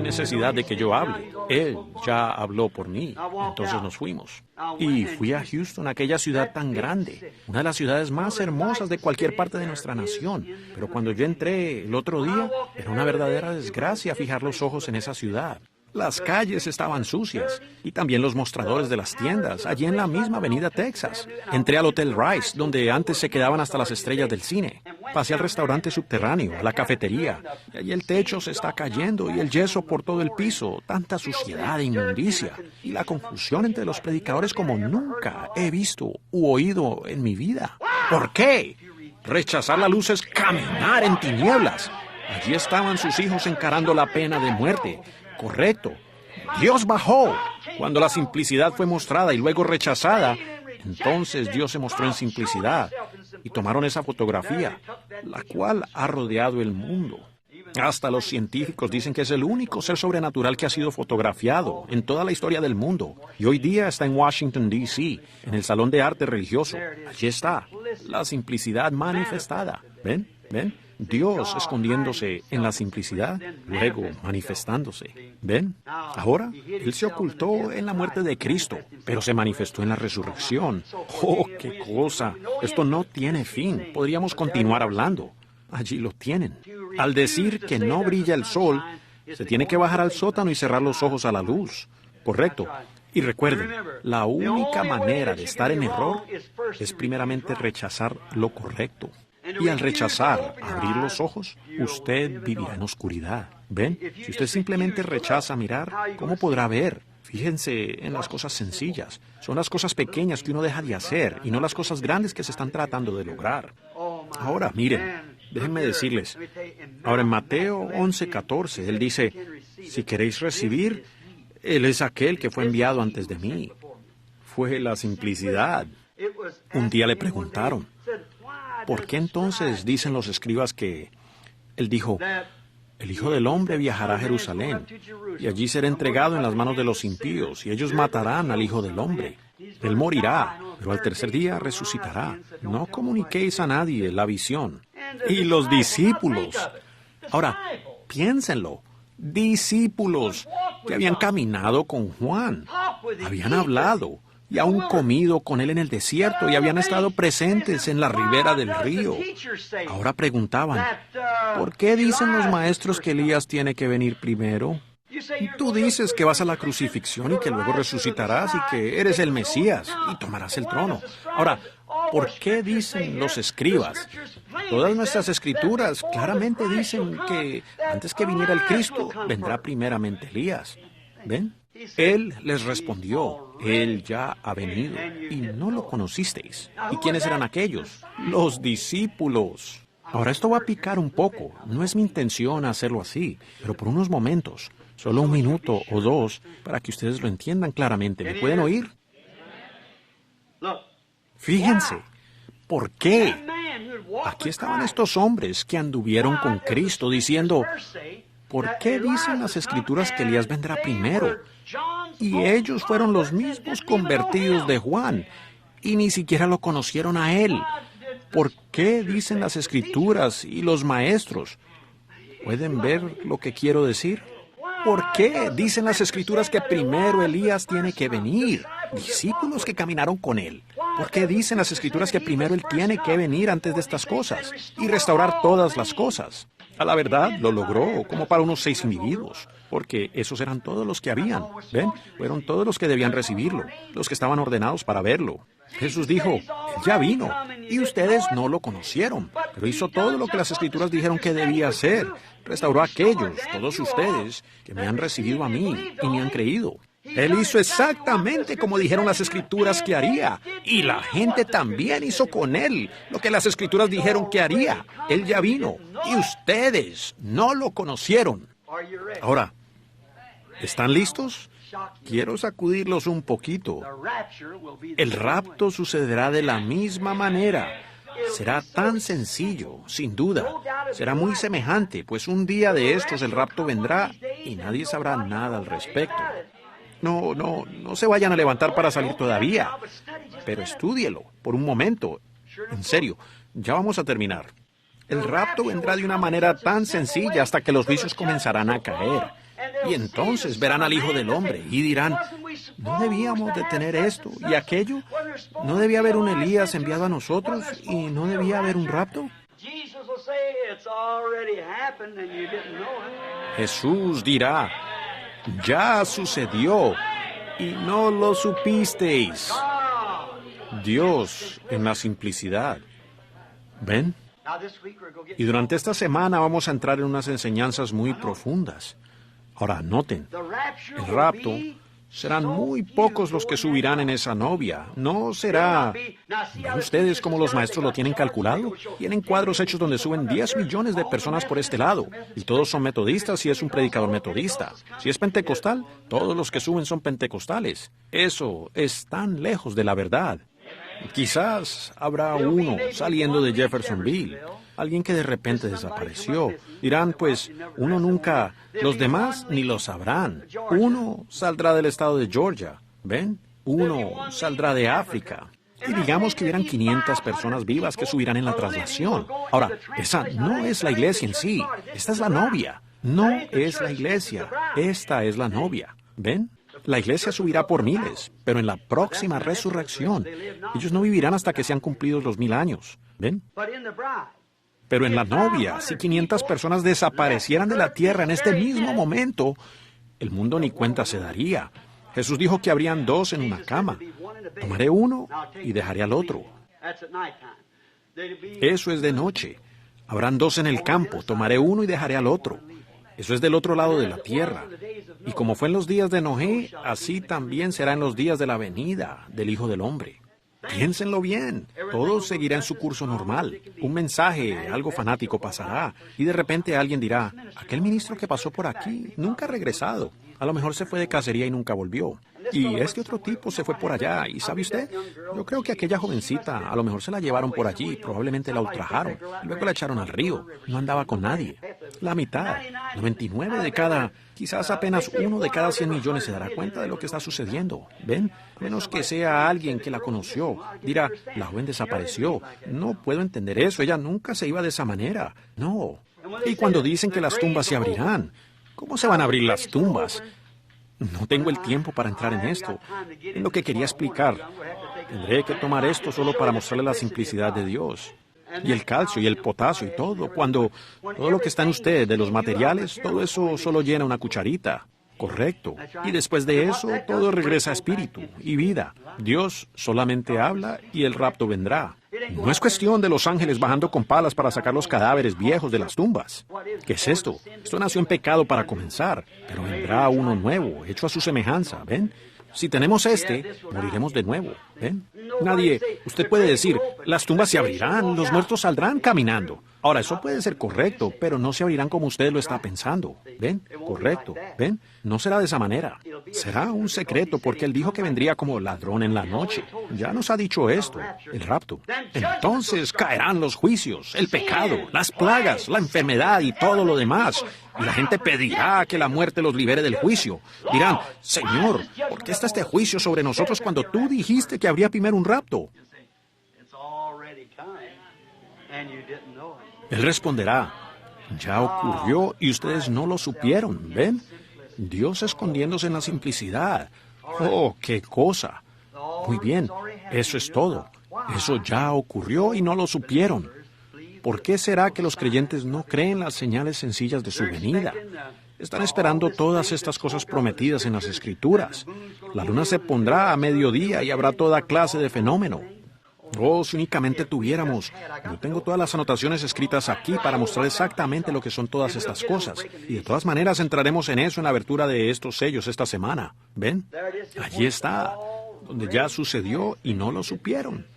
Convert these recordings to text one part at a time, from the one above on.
necesidad de que yo hable. Él ya habló por mí. Entonces nos fuimos. Y fui a Houston, aquella ciudad tan grande, una de las ciudades más hermosas de cualquier parte de nuestra nación. Pero cuando yo entré el otro día, era una verdadera desgracia fijar los ojos en esa ciudad. Las calles estaban sucias y también los mostradores de las tiendas, allí en la misma avenida Texas. Entré al Hotel Rice, donde antes se quedaban hasta las estrellas del cine. Pasé al restaurante subterráneo, a la cafetería, y allí el techo se está cayendo y el yeso por todo el piso, tanta suciedad e inmundicia, y la confusión entre los predicadores como nunca he visto u oído en mi vida. ¿Por qué? Rechazar la luz es caminar en tinieblas. Allí estaban sus hijos encarando la pena de muerte. Correcto. Dios bajó. Cuando la simplicidad fue mostrada y luego rechazada, entonces Dios se mostró en simplicidad. Y tomaron esa fotografía, la cual ha rodeado el mundo. Hasta los científicos dicen que es el único ser sobrenatural que ha sido fotografiado en toda la historia del mundo. Y hoy día está en Washington, D.C., en el Salón de Arte Religioso. Allí está, la simplicidad manifestada. ¿Ven? ¿Ven? Dios escondiéndose en la simplicidad, luego manifestándose. ¿Ven? Ahora, Él se ocultó en la muerte de Cristo, pero se manifestó en la resurrección. ¡Oh, qué cosa! Esto no tiene fin. Podríamos continuar hablando. Allí lo tienen. Al decir que no brilla el sol, se tiene que bajar al sótano y cerrar los ojos a la luz. Correcto. Y recuerden, la única manera de estar en error es primeramente rechazar lo correcto. Y al rechazar, abrir los ojos, usted vivirá en oscuridad. ¿Ven? Si usted simplemente rechaza mirar, ¿cómo podrá ver? Fíjense en las cosas sencillas. Son las cosas pequeñas que uno deja de hacer y no las cosas grandes que se están tratando de lograr. Ahora, miren, déjenme decirles. Ahora en Mateo 11:14, Él dice, si queréis recibir, Él es aquel que fue enviado antes de mí. Fue la simplicidad. Un día le preguntaron, ¿por qué entonces dicen los escribas que Él dijo, el Hijo del Hombre viajará a Jerusalén y allí será entregado en las manos de los impíos y ellos matarán al Hijo del Hombre? Él morirá, pero al tercer día resucitará. No comuniquéis a nadie la visión. Y los discípulos. Ahora, piénsenlo. Discípulos que habían caminado con Juan, habían hablado y aún comido con él en el desierto y habían estado presentes en la ribera del río. Ahora preguntaban, ¿por qué dicen los maestros que Elías tiene que venir primero? Tú dices que vas a la crucifixión y que luego resucitarás y que eres el Mesías y tomarás el trono. Ahora, ¿por qué dicen los escribas? Todas nuestras escrituras claramente dicen que antes que viniera el Cristo, vendrá primeramente Elías. ¿Ven? Él les respondió, Él ya ha venido y no lo conocisteis. ¿Y quiénes eran aquellos? Los discípulos. Ahora esto va a picar un poco. No es mi intención hacerlo así, pero por unos momentos, solo un minuto o dos, para que ustedes lo entiendan claramente. ¿Me pueden oír? Fíjense, ¿por qué? Aquí estaban estos hombres que anduvieron con Cristo diciendo, ¿por qué dicen las Escrituras que Elías vendrá primero? Y ellos fueron los mismos convertidos de Juan, y ni siquiera lo conocieron a él. ¿Por qué dicen las Escrituras y los maestros? ¿Pueden ver lo que quiero decir? ¿Por qué dicen las Escrituras que primero Elías tiene que venir? Discípulos que caminaron con él. ¿Por qué dicen las Escrituras que primero él tiene que venir antes de estas cosas y restaurar todas las cosas? A la verdad, lo logró como para unos 6 individuos, porque esos eran todos los que habían. ¿Ven? Fueron todos los que debían recibirlo, los que estaban ordenados para verlo. Jesús dijo, Él ya vino, y ustedes no lo conocieron, pero hizo todo lo que las Escrituras dijeron que debía hacer. Restauró a aquellos, todos ustedes, que me han recibido a mí y me han creído. Él hizo exactamente como dijeron las Escrituras que haría. Y la gente también hizo con él lo que las Escrituras dijeron que haría. Él ya vino. Y ustedes no lo conocieron. Ahora, ¿están listos? Quiero sacudirlos un poquito. El rapto sucederá de la misma manera. Será tan sencillo, sin duda. Será muy semejante, pues un día de estos el rapto vendrá y nadie sabrá nada al respecto. No se vayan a levantar para salir todavía, pero estúdielo por un momento. En serio, ya vamos a terminar. El rapto vendrá de una manera tan sencilla hasta que los vicios comenzarán a caer. Y entonces verán al Hijo del Hombre y dirán, ¿no debíamos de tener esto y aquello? ¿No debía haber un Elías enviado a nosotros y no debía haber un rapto? Jesús dirá, ya sucedió y no lo supisteis. Dios en la simplicidad. ¿Ven? Y durante esta semana vamos a entrar en unas enseñanzas muy profundas. Ahora, noten, el rapto serán muy pocos los que subirán en esa novia. No será... ¿Ven ustedes cómo los maestros lo tienen calculado? Tienen cuadros hechos donde suben 10 millones de personas por este lado. Y todos son metodistas si es un predicador metodista. Si es pentecostal, todos los que suben son pentecostales. Eso es tan lejos de la verdad. Quizás habrá uno saliendo de Jeffersonville, alguien que de repente desapareció. Dirán, pues, uno nunca, los demás ni lo sabrán. Uno saldrá del estado de Georgia, ¿ven? Uno saldrá de África. Y digamos que hubieran 500 personas vivas que subirán en la traslación. Ahora, esa no es la iglesia en sí, esta es la novia. No es la iglesia, esta es la novia, ¿ven? La iglesia subirá por miles, pero en la próxima resurrección, ellos no vivirán hasta que sean cumplidos los 1000 años. ¿Ven? Pero en la novia, si 500 personas desaparecieran de la tierra en este mismo momento, el mundo ni cuenta se daría. Jesús dijo que habrían 2 en una cama. Tomaré uno y dejaré al otro. Eso es de noche. Habrán 2 en el campo. Tomaré uno y dejaré al otro. Eso es del otro lado de la tierra. Y como fue en los días de Noé, así también será en los días de la venida del Hijo del Hombre. Piénsenlo bien. Todo seguirá en su curso normal. Un mensaje, algo fanático pasará. Y de repente alguien dirá, aquel ministro que pasó por aquí nunca ha regresado. A lo mejor se fue de cacería y nunca volvió. Y este otro tipo se fue por allá. ¿Y sabe usted? Yo creo que aquella jovencita, a lo mejor se la llevaron por allí. Probablemente la ultrajaron. Y luego la echaron al río. No andaba con nadie. La mitad, 99 de cada... Quizás apenas 1 de cada 100 millones se dará cuenta de lo que está sucediendo. ¿Ven? A menos que sea alguien que la conoció. Dirá, la joven desapareció. No puedo entender eso. Ella nunca se iba de esa manera. No. Y cuando dicen que las tumbas se abrirán, ¿cómo se van a abrir las tumbas? No tengo el tiempo para entrar en esto. En lo que quería explicar. Tendré que tomar esto solo para mostrarle la simplicidad de Dios. Y el calcio y el potasio y todo. Cuando todo lo que está en usted, de los materiales, todo eso solo llena una cucharita. Correcto. Y después de eso, todo regresa a espíritu y vida. Dios solamente habla y el rapto vendrá. No es cuestión de los ángeles bajando con palas para sacar los cadáveres viejos de las tumbas. ¿Qué es esto? Esto nació en pecado para comenzar, pero vendrá uno nuevo, hecho a su semejanza, ¿ven? Si tenemos moriremos de nuevo, ¿ven? Usted puede decir, las tumbas se abrirán, los muertos saldrán caminando. Ahora, eso puede ser correcto, pero no se abrirán como usted lo está pensando, ¿ven? Correcto, ¿ven? No será de esa manera. Será un secreto porque Él dijo que vendría como ladrón en la noche. Ya nos ha dicho esto, el rapto. Entonces caerán los juicios, el pecado, las plagas, la enfermedad y todo lo demás. Y la gente pedirá que la muerte los libere del juicio. Dirán, Señor, ¿por qué está este juicio sobre nosotros cuando tú dijiste que habría primero un rapto? Él responderá, ya ocurrió y ustedes no lo supieron, ¿ven? Dios escondiéndose en la simplicidad. ¡Oh, qué cosa! Muy bien, eso es todo. Eso ya ocurrió y no lo supieron. ¿Por qué será que los creyentes no creen las señales sencillas de su venida? Están esperando todas estas cosas prometidas en las Escrituras. La luna se pondrá a mediodía y habrá toda clase de fenómeno. Oh, si únicamente tuviéramos. Yo tengo todas las anotaciones escritas aquí para mostrar exactamente lo que son todas estas cosas. Y de todas maneras entraremos en eso en la abertura de estos sellos esta semana. ¿Ven? Allí está, donde ya sucedió y no lo supieron.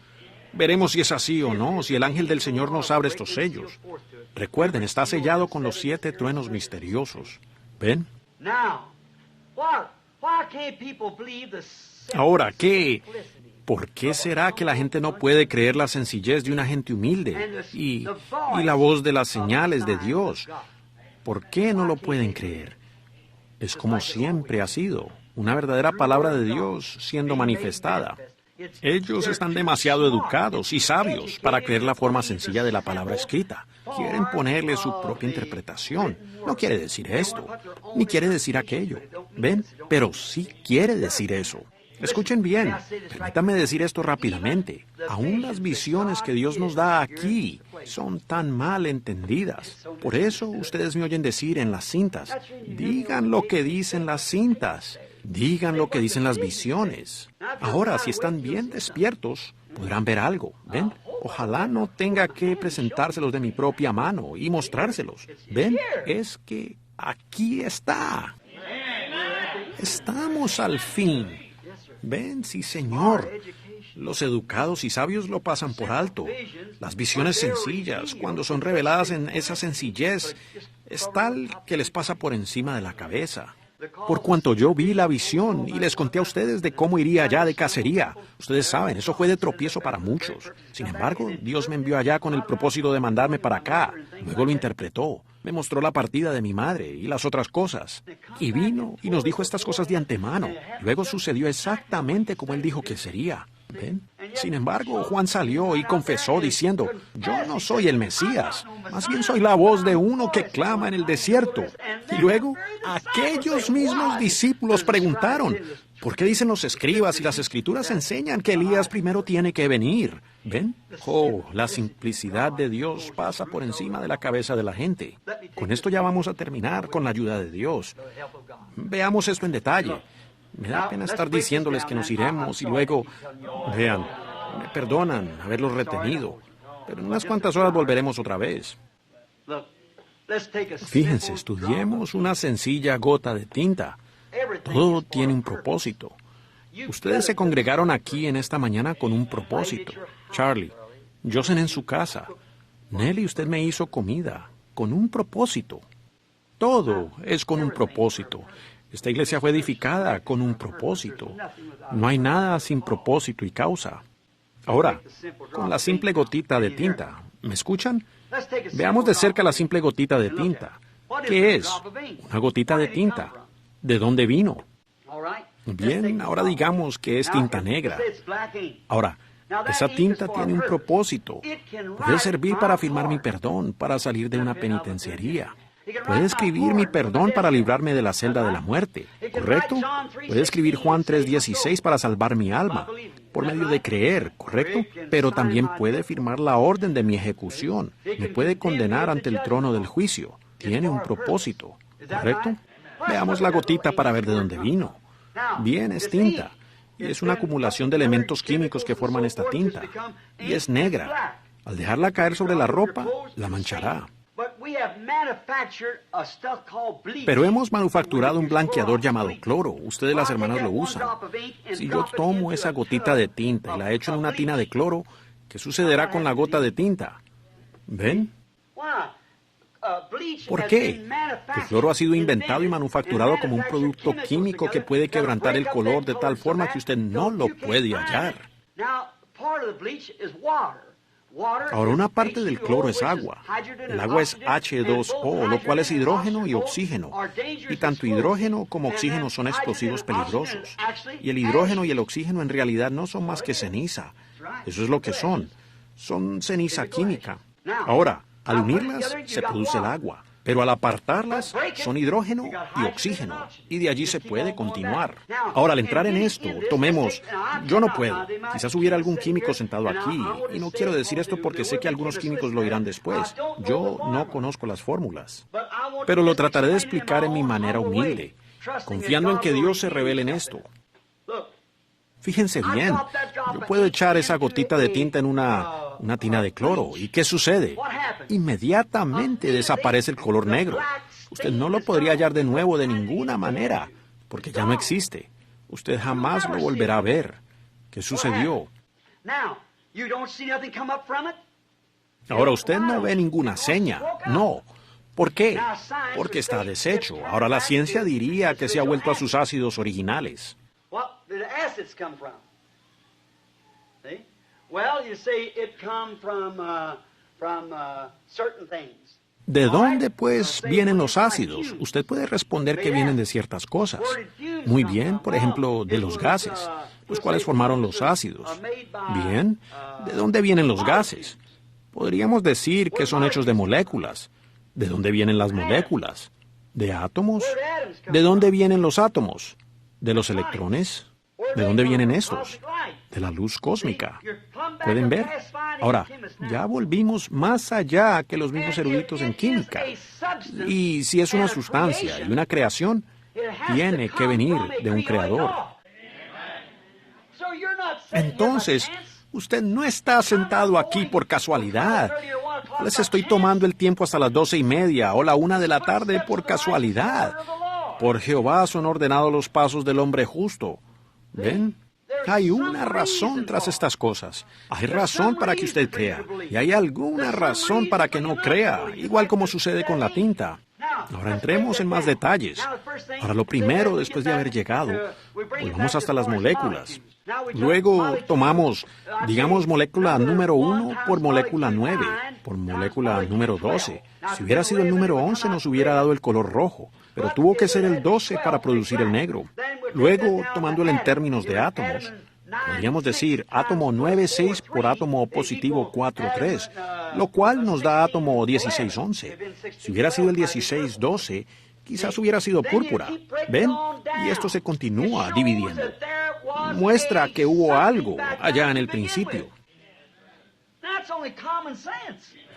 Veremos si es así o no, si el ángel del Señor nos abre estos sellos. Recuerden, está sellado con los 7 truenos misteriosos. ¿Ven? Ahora, ¿por qué será que la gente no puede creer la sencillez de una gente humilde y la voz de las señales de Dios? ¿Por qué no lo pueden creer? Es como siempre ha sido, una verdadera palabra de Dios siendo manifestada. Ellos están demasiado educados y sabios para creer la forma sencilla de la palabra escrita. Quieren ponerle su propia interpretación. No quiere decir esto, ni quiere decir aquello. ¿Ven? Pero sí quiere decir eso. Escuchen bien, permítanme decir esto rápidamente. Aún las visiones que Dios nos da aquí son tan mal entendidas. Por eso ustedes me oyen decir en las cintas, digan lo que dicen las cintas, digan lo que dicen las visiones. Ahora, si están bien despiertos, podrán ver algo, ¿ven? Ojalá no tenga que presentárselos de mi propia mano y mostrárselos. ¿Ven? Es que aquí está. Estamos al fin. Ven, sí, Señor. Los educados y sabios lo pasan por alto. Las visiones sencillas, cuando son reveladas en esa sencillez, es tal que les pasa por encima de la cabeza. Por cuanto yo vi la visión y les conté a ustedes de cómo iría allá de cacería. Ustedes saben, eso fue de tropiezo para muchos. Sin embargo, Dios me envió allá con el propósito de mandarme para acá. Luego lo interpretó. Me mostró la partida de mi madre y las otras cosas. Y vino y nos dijo estas cosas de antemano. Luego sucedió exactamente como él dijo que sería. ¿Ven? Sin embargo, Juan salió y confesó diciendo, yo no soy el Mesías, más bien soy la voz de uno que clama en el desierto. Y luego, aquellos mismos discípulos preguntaron, ¿por qué dicen los escribas y las escrituras enseñan que Elías primero tiene que venir? ¿Ven? Oh, la simplicidad de Dios pasa por encima de la cabeza de la gente. Con esto ya vamos a terminar con la ayuda de Dios. Veamos esto en detalle. Me da pena estar diciéndoles que nos iremos y luego, vean, me perdonan haberlos retenido, pero en unas cuantas horas volveremos otra vez. Fíjense, estudiemos una sencilla gota de tinta. Todo tiene un propósito. Ustedes se congregaron aquí en esta mañana con un propósito. Charlie, yo cené en su casa. Nelly, usted me hizo comida, con un propósito. Todo es con un propósito. Esta iglesia fue edificada con un propósito. No hay nada sin propósito y causa. Ahora, con la simple gotita de tinta, ¿me escuchan? Veamos de cerca la simple gotita de tinta. ¿Qué es? Una gotita de tinta. ¿De dónde vino? Bien, ahora digamos que es tinta negra. Ahora, esa tinta tiene un propósito. Puede servir para firmar mi perdón, para salir de una penitenciaría. Puede escribir mi perdón para librarme de la celda de la muerte, ¿correcto? Puede escribir Juan 3:16 para salvar mi alma, por medio de creer, ¿correcto? Pero también puede firmar la orden de mi ejecución. Me puede condenar ante el trono del juicio. Tiene un propósito, ¿correcto? Veamos la gotita para ver de dónde vino. Bien, es tinta. Y es una acumulación de elementos químicos que forman esta tinta. Y es negra. Al dejarla caer sobre la ropa, la manchará. Pero hemos manufacturado un blanqueador llamado cloro. Ustedes, las hermanas, lo usan. Si yo tomo esa gotita de tinta y la echo en una tina de cloro, ¿qué sucederá con la gota de tinta? ¿Ven? ¿Por qué? El cloro ha sido inventado y manufacturado como un producto químico que puede quebrantar el color de tal forma que usted no lo puede hallar. Ahora, una parte del cloro es agua. El agua es H2O, lo cual es hidrógeno y oxígeno. Y tanto hidrógeno como oxígeno son explosivos peligrosos. Y el hidrógeno y el oxígeno en realidad no son más que ceniza. Eso es lo que son. Son ceniza química. Ahora, al unirlas se produce el agua. Pero al apartarlas, son hidrógeno y oxígeno, y de allí se puede continuar. Ahora, al entrar en esto, tomemos... Yo no puedo. Quizás hubiera algún químico sentado aquí, y no quiero decir esto porque sé que algunos químicos lo dirán después. Yo no conozco las fórmulas. Pero lo trataré de explicar en mi manera humilde, confiando en que Dios se revele en esto. Fíjense bien, yo puedo echar esa gotita de tinta en una tina de cloro. ¿Y qué sucede? Inmediatamente desaparece el color negro. Usted no lo podría hallar de nuevo de ninguna manera, porque ya no existe. Usted jamás lo volverá a ver. ¿Qué sucedió? Ahora usted no ve ninguna seña. No. ¿Por qué? Porque está deshecho. Ahora la ciencia diría que se ha vuelto a sus ácidos originales. What did the acids come from? See? Well, you say it come from certain things. ¿De dónde, pues, vienen los ácidos? Usted puede responder que vienen de ciertas cosas. Muy bien, por ejemplo, de los gases. los cuales formaron los ácidos. Bien, ¿de dónde vienen los gases? Podríamos decir que son hechos de moléculas. ¿De dónde vienen las moléculas? ¿De átomos? ¿De dónde vienen los átomos? ¿De los electrones? ¿De dónde vienen estos? De la luz cósmica. ¿Pueden ver? Ahora, ya volvimos más allá que los mismos eruditos en química. Y si es una sustancia y una creación, tiene que venir de un creador. Entonces, usted no está sentado aquí por casualidad. No les estoy tomando el tiempo hasta las 12:30 o la 1 de la tarde por casualidad. Por Jehová son ordenados los pasos del hombre justo. ¿Ven? Hay una razón tras estas cosas. Hay razón para que usted crea. Y hay alguna razón para que no crea, igual como sucede con la tinta. Ahora entremos en más detalles. Ahora lo primero, después de haber llegado, volvamos hasta las moléculas. Luego tomamos, digamos, molécula número 1 por molécula 9, por molécula número 12. Si hubiera sido el número 11 nos hubiera dado el color rojo, pero tuvo que ser el 12 para producir el negro. Luego, tomándolo en términos de átomos, podríamos decir átomo 9,6 por átomo positivo 4,3, lo cual nos da átomo 16,11. Si hubiera sido el 16,12, quizás hubiera sido púrpura. ¿Ven? Y esto se continúa dividiendo. Muestra que hubo algo allá en el principio.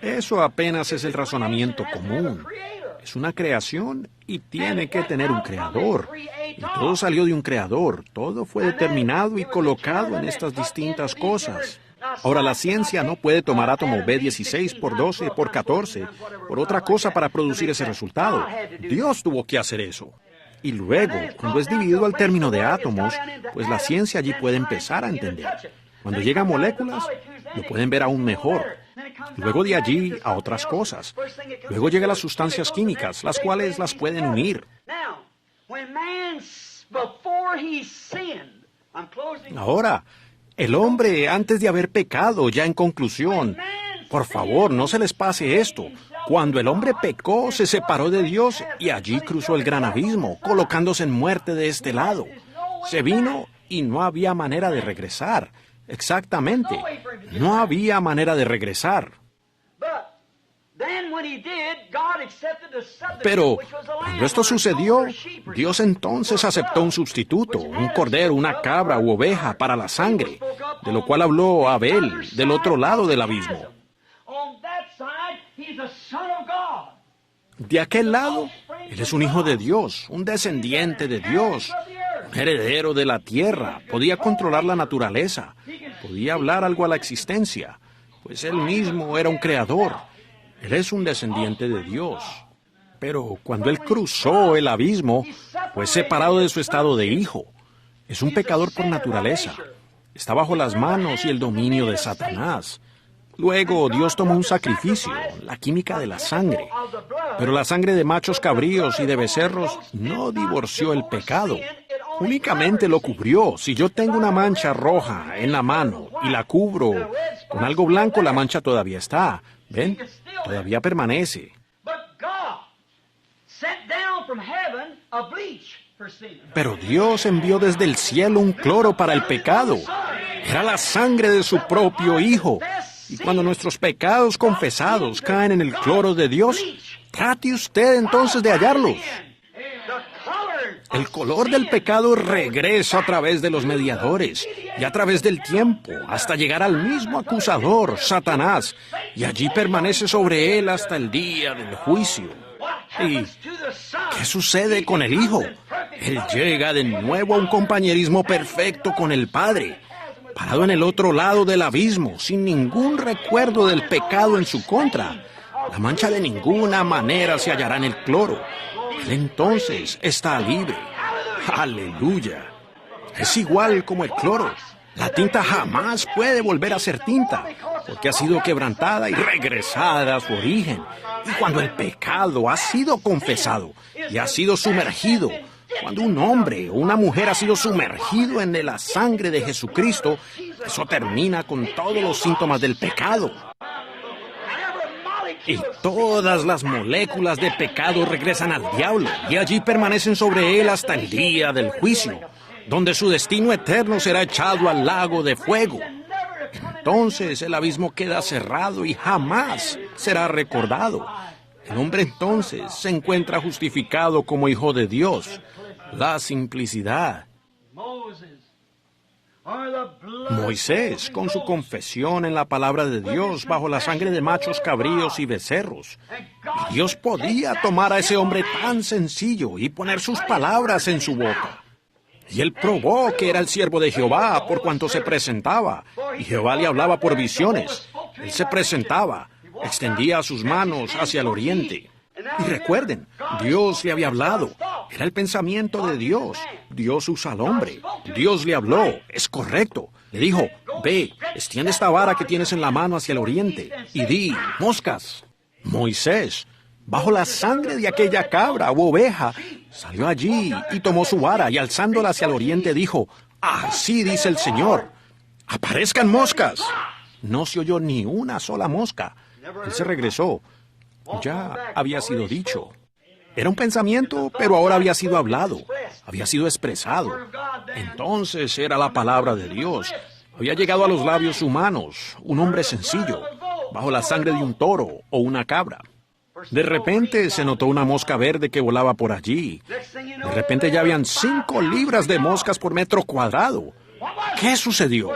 Eso apenas es el razonamiento común. Es una creación y tiene que tener un creador. Y todo salió de un creador. Todo fue determinado y colocado en estas distintas cosas. Ahora, la ciencia no puede tomar átomo B16 por 12 por 14 por otra cosa para producir ese resultado. Dios tuvo que hacer eso. Y luego, cuando es dividido al término de átomos, pues la ciencia allí puede empezar a entender. Cuando llega a moléculas, lo pueden ver aún mejor. Luego de allí a otras cosas. Luego llega a las sustancias químicas, las cuales las pueden unir. Ahora, el hombre, antes de haber pecado, ya en conclusión, por favor, no se les pase esto. Cuando el hombre pecó, se separó de Dios y allí cruzó el gran abismo, colocándose en muerte de este lado. Se vino y no había manera de regresar. Exactamente. No había manera de regresar. Pero cuando esto sucedió, Dios entonces aceptó un sustituto, un cordero, una cabra u oveja para la sangre, de lo cual habló Abel del otro lado del abismo. De aquel lado, él es un hijo de Dios, un descendiente de Dios, un heredero de la tierra, podía controlar la naturaleza, podía hablar algo a la existencia, pues él mismo era un creador. Él es un descendiente de Dios. Pero cuando él cruzó el abismo, fue separado de su estado de hijo. Es un pecador por naturaleza. Está bajo las manos y el dominio de Satanás. Luego Dios tomó un sacrificio, la química de la sangre. Pero la sangre de machos cabríos y de becerros no divorció el pecado. Únicamente lo cubrió. Si yo tengo una mancha roja en la mano y la cubro con algo blanco, la mancha todavía está. ¿Ven? Todavía permanece. Pero Dios envió desde el cielo un cloro para el pecado. Era la sangre de su propio Hijo. Y cuando nuestros pecados confesados caen en el cloro de Dios, trate usted entonces de hallarlos. El color del pecado regresa a través de los mediadores y a través del tiempo hasta llegar al mismo acusador, Satanás, y allí permanece sobre él hasta el día del juicio. ¿Y qué sucede con el Hijo? Él llega de nuevo a un compañerismo perfecto con el Padre, parado en el otro lado del abismo, sin ningún recuerdo del pecado en su contra. La mancha de ninguna manera se hallará en el cloro. Él entonces está libre. ¡Aleluya! Es igual como el cloro. La tinta jamás puede volver a ser tinta, porque ha sido quebrantada y regresada a su origen. Y cuando el pecado ha sido confesado y ha sido sumergido, cuando un hombre o una mujer ha sido sumergido en la sangre de Jesucristo, eso termina con todos los síntomas del pecado. Y todas las moléculas de pecado regresan al diablo y allí permanecen sobre él hasta el día del juicio. donde su destino eterno será echado al lago de fuego. Entonces el abismo queda cerrado y jamás será recordado. El hombre entonces se encuentra justificado como hijo de Dios. La simplicidad. Moisés, con su confesión en la palabra de Dios bajo la sangre de machos cabríos y becerros. Y Dios podía tomar a ese hombre tan sencillo y poner sus palabras en su boca. Y él probó que era el siervo de Jehová por cuanto se presentaba. Y Jehová le hablaba por visiones. Él se presentaba, extendía sus manos hacia el oriente. Y recuerden, Dios le había hablado. Era el pensamiento de Dios. Dios usa al hombre. Dios le habló. Es correcto. Le dijo, ve, extiende esta vara que tienes en la mano hacia el oriente. Y di, moscas. Moisés, bajo la sangre de aquella cabra u oveja, salió allí y tomó su vara y alzándola hacia el oriente dijo, así dice el Señor, aparezcan moscas. No se oyó ni una sola mosca. Él se regresó. Ya había sido dicho. Era un pensamiento, pero ahora había sido hablado, había sido expresado. Entonces era la palabra de Dios. Había llegado a los labios humanos, un hombre sencillo, bajo la sangre de un toro o una cabra. De repente se notó una mosca verde que volaba por allí. De repente ya habían 5 libras de moscas por metro cuadrado. ¿Qué sucedió?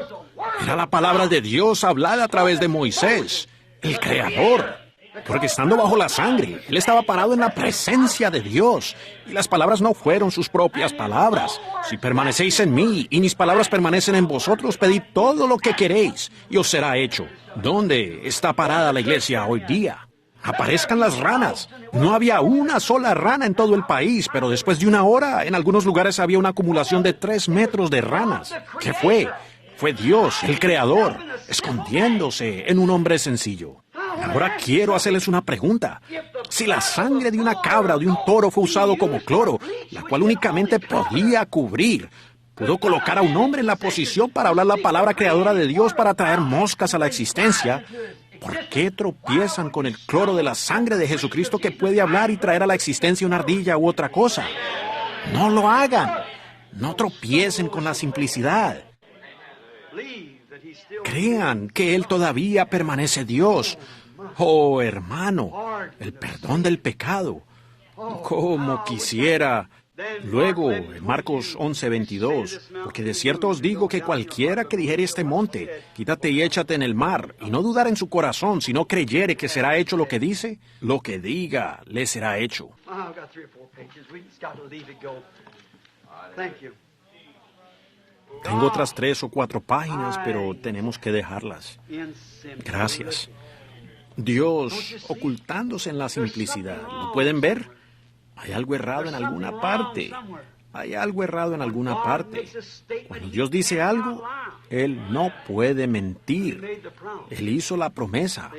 Era la palabra de Dios hablada a través de Moisés, el Creador. Porque estando bajo la sangre, él estaba parado en la presencia de Dios. Y las palabras no fueron sus propias palabras. Si permanecéis en mí y mis palabras permanecen en vosotros, pedid todo lo que queréis y os será hecho. ¿Dónde está parada la iglesia hoy día? Aparezcan las ranas. No había una sola rana en todo el país, pero después de una hora, en algunos lugares había una acumulación de 3 metros de ranas. ¿Qué fue? Fue Dios, el Creador, escondiéndose en un hombre sencillo. Ahora quiero hacerles una pregunta. Si la sangre de una cabra o de un toro fue usado como cloro, la cual únicamente podía cubrir, pudo colocar a un hombre en la posición para hablar la palabra creadora de Dios para traer moscas a la existencia, ¿por qué tropiezan con el cloro de la sangre de Jesucristo que puede hablar y traer a la existencia una ardilla u otra cosa? No lo hagan. No tropiecen con la simplicidad. Crean que Él todavía permanece Dios. Oh, hermano, el perdón del pecado. Como quisiera. Luego, en Marcos 11:22, porque de cierto os digo que cualquiera que dijere este monte, quítate y échate en el mar, y no dudar en su corazón, sino creyere que será hecho lo que dice, lo que diga le será hecho. Tengo otras 3 o 4 páginas, pero tenemos que dejarlas. Gracias. Dios ocultándose en la simplicidad. ¿Lo pueden ver? Hay algo errado en alguna parte. Hay algo errado en alguna parte. Cuando Dios dice algo, Él no puede mentir. Él hizo la promesa.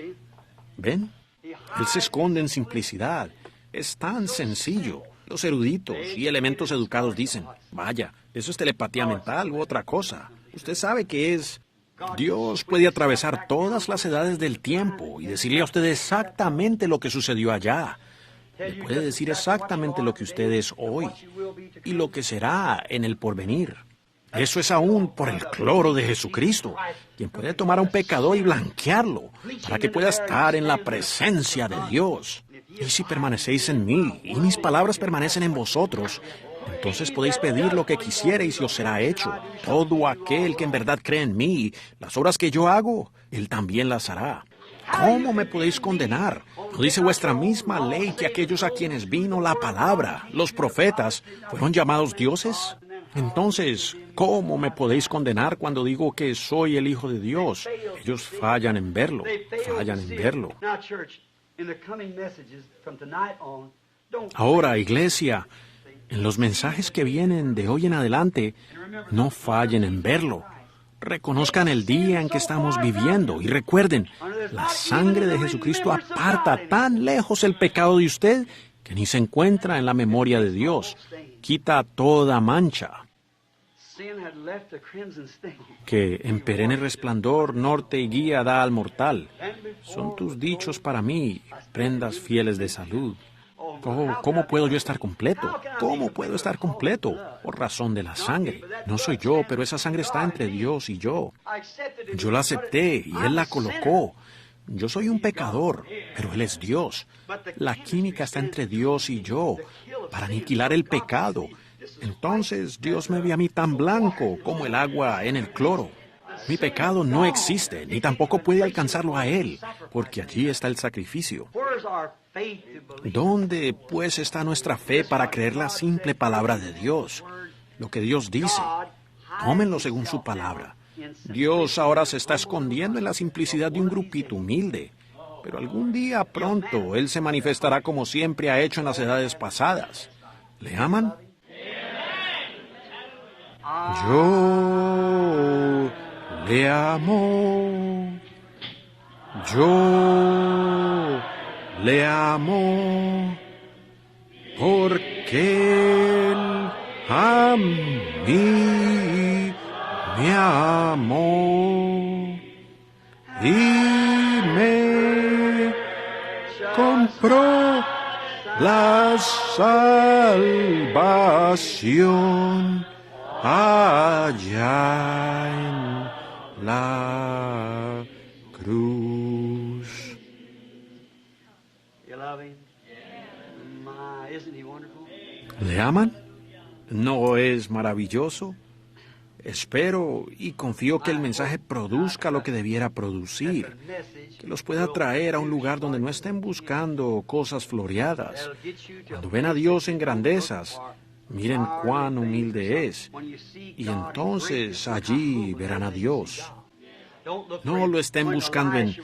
¿Ven? Él se esconde en simplicidad. Es tan sencillo. Los eruditos y elementos educados dicen, vaya, eso es telepatía mental u otra cosa. Usted sabe que es... Dios puede atravesar todas las edades del tiempo y decirle a usted exactamente lo que sucedió allá. Le puede decir exactamente lo que usted es hoy y lo que será en el porvenir. Eso es aún por el cloro de Jesucristo, quien puede tomar a un pecador y blanquearlo para que pueda estar en la presencia de Dios. Y si permanecéis en mí y mis palabras permanecen en vosotros, entonces podéis pedir lo que quisierais y os será hecho. Todo aquel que en verdad cree en mí, las obras que yo hago, él también las hará. ¿Cómo me podéis condenar? ¿No dice vuestra misma ley que aquellos a quienes vino la palabra, los profetas, fueron llamados dioses? Entonces, ¿cómo me podéis condenar cuando digo que soy el Hijo de Dios? Ellos fallan en verlo, fallan en verlo. Ahora, iglesia, en los mensajes que vienen de hoy en adelante, no fallen en verlo. Reconozcan el día en que estamos viviendo y recuerden, la sangre de Jesucristo aparta tan lejos el pecado de usted que ni se encuentra en la memoria de Dios. Quita toda mancha. Que en perenne resplandor norte y guía da al mortal. Son tus dichos para mí, prendas fieles de salud. Oh, ¿cómo puedo yo estar completo? ¿Cómo puedo estar completo? Por razón de la sangre. No soy yo, pero esa sangre está entre Dios y yo. Yo la acepté y Él la colocó. Yo soy un pecador, pero Él es Dios. La química está entre Dios y yo para aniquilar el pecado. Entonces Dios me ve a mí tan blanco como el agua en el cloro. Mi pecado no existe, ni tampoco puede alcanzarlo a Él, porque allí está el sacrificio. ¿Dónde, pues, está nuestra fe para creer la simple palabra de Dios? Lo que Dios dice. Tómenlo según su palabra. Dios ahora se está escondiendo en la simplicidad de un grupito humilde. Pero algún día pronto Él se manifestará como siempre ha hecho en las edades pasadas. ¿Le aman? Yo le amo. Yo le amo. Porque Él a mí me amó. Y me compró la salvación allá en la cruz. ¿Le aman? ¿No es maravilloso? Espero y confío que el mensaje produzca lo que debiera producir, que los pueda traer a un lugar donde no estén buscando cosas floreadas. Cuando ven a Dios en grandezas, miren cuán humilde es, y entonces allí verán a Dios. No lo estén buscando en...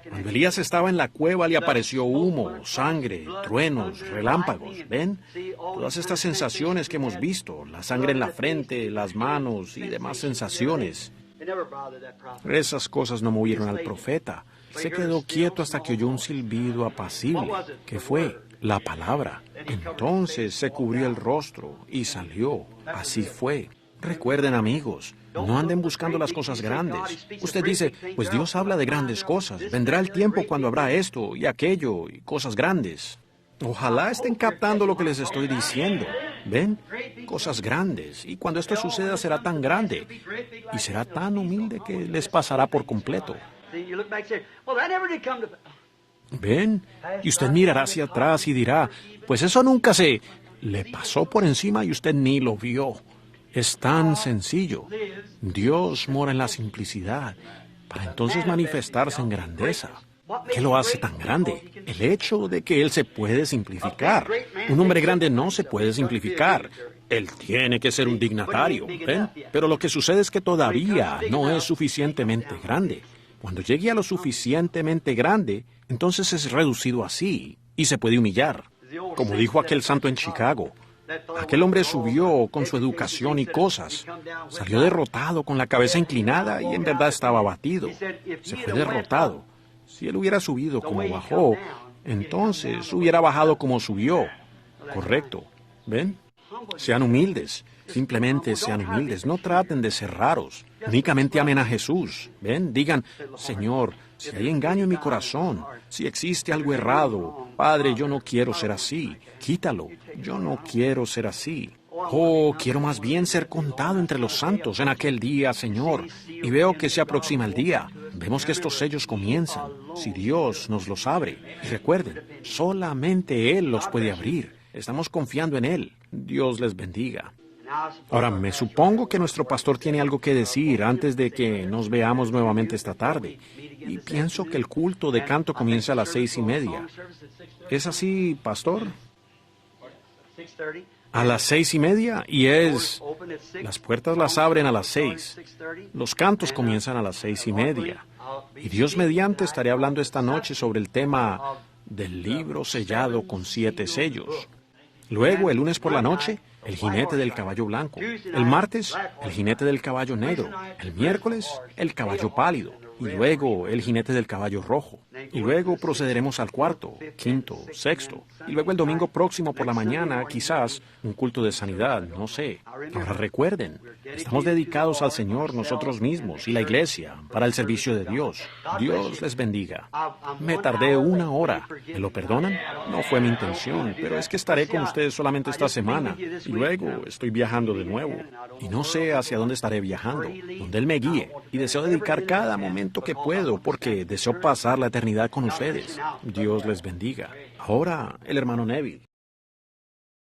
Cuando Elías estaba en la cueva le apareció humo, sangre, truenos, relámpagos. ¿Ven? Todas estas sensaciones que hemos visto, la sangre en la frente, las manos y demás sensaciones. Esas cosas no movieron al profeta. Se quedó quieto hasta que oyó un silbido apacible, que fue la palabra. Entonces se cubrió el rostro y salió. Así fue. Recuerden, amigos, no anden buscando las cosas grandes. Usted dice, pues Dios habla de grandes cosas. Vendrá el tiempo cuando habrá esto y aquello y cosas grandes. Ojalá estén captando lo que les estoy diciendo. ¿Ven? Cosas grandes. Y cuando esto suceda será tan grande y será tan humilde que les pasará por completo. ¿Ven? Y usted mirará hacia atrás y dirá, pues eso nunca le pasó por encima y usted ni lo vio. Es tan sencillo. Dios mora en la simplicidad para entonces manifestarse en grandeza. ¿Qué lo hace tan grande? El hecho de que Él se puede simplificar. Un hombre grande no se puede simplificar. Él tiene que ser un dignatario, ¿ven? Pero lo que sucede es que todavía no es suficientemente grande. Cuando llegue a lo suficientemente grande, entonces es reducido así y se puede humillar. Como dijo aquel santo en Chicago, aquel hombre subió con su educación y cosas. Salió derrotado con la cabeza inclinada y en verdad estaba abatido. Se fue derrotado. Si él hubiera subido como bajó, entonces hubiera bajado como subió. Correcto. ¿Ven? Sean humildes. Simplemente sean humildes. No traten de ser raros. Únicamente amen a Jesús. ¿Ven? Digan, Señor, si hay engaño en mi corazón, si existe algo errado, Padre, yo no quiero ser así. Quítalo. Yo no quiero ser así. Oh, quiero más bien ser contado entre los santos en aquel día, Señor. Y veo que se aproxima el día. Vemos que estos sellos comienzan. Si Dios nos los abre. Y recuerden, solamente Él los puede abrir. Estamos confiando en Él. Dios les bendiga. Ahora, me supongo que nuestro pastor tiene algo que decir antes de que nos veamos nuevamente esta tarde. Y pienso que el culto de canto comienza a las 6:30. ¿Es así, pastor? A las 6:30 y las puertas las abren a las 6. Los cantos comienzan a las 6:30. Y Dios mediante estaré hablando esta noche sobre el tema del libro sellado con 7 sellos. Luego, el lunes por la noche, el jinete del caballo blanco. El martes, el jinete del caballo negro. El miércoles, el caballo pálido. Y luego, el jinete del caballo rojo. Y luego procederemos al cuarto, quinto, sexto. Y luego el domingo próximo por la mañana, quizás, un culto de sanidad, no sé. Ahora recuerden, estamos dedicados al Señor nosotros mismos y la iglesia para el servicio de Dios. Dios les bendiga. Me tardé 1 hora. ¿Me lo perdonan? No fue mi intención, pero es que estaré con ustedes solamente esta semana. Y luego estoy viajando de nuevo. Y no sé hacia dónde estaré viajando, donde Él me guíe. Y deseo dedicar cada momento que puedo porque deseo pasar la eternidad con ustedes. Dios les bendiga. Ahora, el hermano Neville.